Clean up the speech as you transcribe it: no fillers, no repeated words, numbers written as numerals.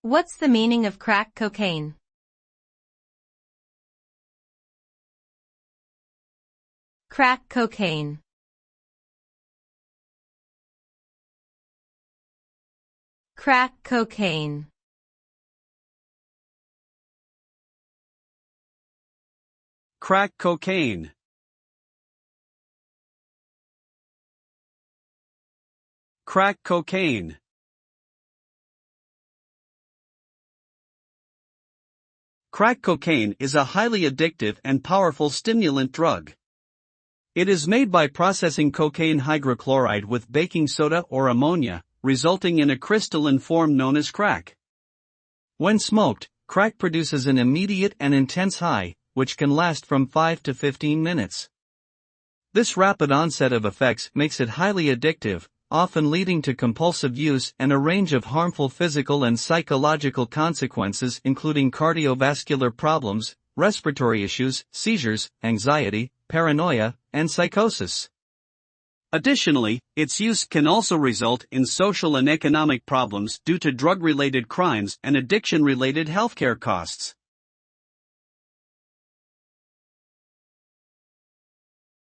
What's the meaning of crack cocaine? Crack cocaine. Crack cocaine. Crack cocaine. Crack cocaine. Crack cocaine is a highly addictive and powerful stimulant drug. It is made by processing cocaine hydrochloride with baking soda or ammonia, resulting in a crystalline form known as crack. When smoked, crack produces an immediate and intense high, which can last from 5 to 15 minutes. This rapid onset of effects makes it highly addictive, often leading to compulsive use and a range of harmful physical and psychological consequences including cardiovascular problems, respiratory issues, seizures, anxiety, paranoia, and psychosis. Additionally, its use can also result in social and economic problems due to drug-related crimes and addiction-related healthcare costs.